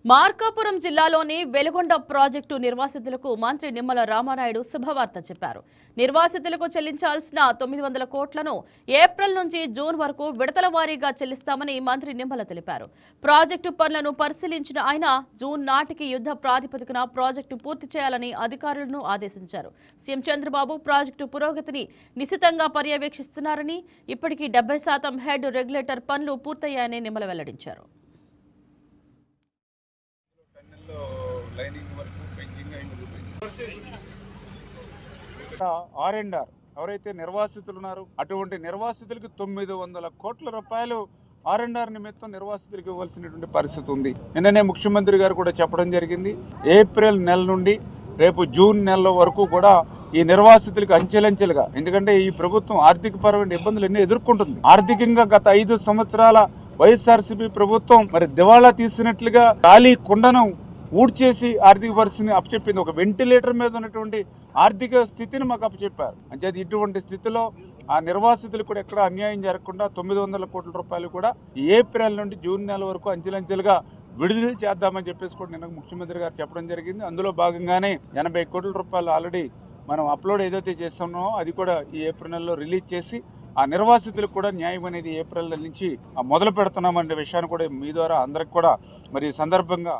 మార్కాపురం జిల్లాలోని వెలుగొండ ప్రాజెక్టు నిర్వాసితులకు మంత్రి నిమ్మల రామానాయుడు శుభవార్త చెప్పారు. నిర్వాసితులకు చెల్లించాల్సిన 900 కోట్లను ఏప్రిల్ నుంచి జూన్ వరకు విడతల వారీగా చెల్లిస్తామని మంత్రి నిమ్మల తెలిపారు. ప్రాజెక్టు పనులను పరిశీలించిన ఆయన జూన్ నాటికి యుద్ధ ప్రాతిపదికన ప్రాజెక్టు పూర్తి చేయాలని అధికారులను ఆదేశించారు. సీఎం చంద్రబాబు ప్రాజెక్టు పురోగతిని నిశితంగా పర్యవేక్షిస్తున్నారని, ఇప్పటికీ 70% హెడ్ రెగ్యులేటర్ పనులు పూర్తయ్యాయని నిమ్మల వెల్లడించారు. R&R ఎవరైతే నిర్వాసితులు ఉన్నారో అటువంటి నిర్వాసితులకి 900 కోట్ల రూపాయలు R&R నిమిత్తం నిర్వాసితులకు ఇవ్వాల్సినటువంటి పరిస్థితి ఉంది. నిన్ననే ముఖ్యమంత్రి గారు కూడా చెప్పడం జరిగింది. ఏప్రిల్ నెల నుండి రేపు జూన్ నెల వరకు కూడా ఈ నిర్వాసితులకు అంచెలంచెలుగా, ఎందుకంటే ఈ ప్రభుత్వం ఆర్థికపరమైన ఇబ్బందులు ఎన్నో ఎదుర్కొంటుంది. ఆర్థికంగా గత 5 సంవత్సరాల వైఎస్ఆర్సీపీ ప్రభుత్వం మరి దివాళా తీసినట్లుగా ఖాళీ కుండను ఊడ్చేసి ఆర్థిక పరిస్థితిని అప్పచెప్పింది. ఒక వెంటిలేటర్ మీద ఉన్నటువంటి ఆర్థిక స్థితిని మాకు అప్పచెప్పారు. అంటే ఇటువంటి స్థితిలో ఆ నిర్వాసితులు కూడా ఎక్కడ అన్యాయం జరగకుండా 900 కోట్ల రూపాయలు కూడా ఏప్రిల్ నుండి జూన్ నెల వరకు అంచెలంచెలుగా విడుదల చేద్దామని చెప్పేసి కూడా నిన్న ముఖ్యమంత్రి గారు చెప్పడం జరిగింది. అందులో భాగంగానే 80 కోట్ల రూపాయలు ఆల్రెడీ మనం అప్లోడ్ ఏదైతే చేస్తున్నామో అది కూడా ఈ ఏప్రిల్ నెలలో రిలీజ్ చేసి ఆ నిర్వాసితులకు కూడా న్యాయం అనేది ఏప్రిల్ నెల నుంచి మొదలు పెడుతున్నామనే విషయాన్ని కూడా మీ ద్వారా అందరికి కూడా మరి ఈ సందర్భంగా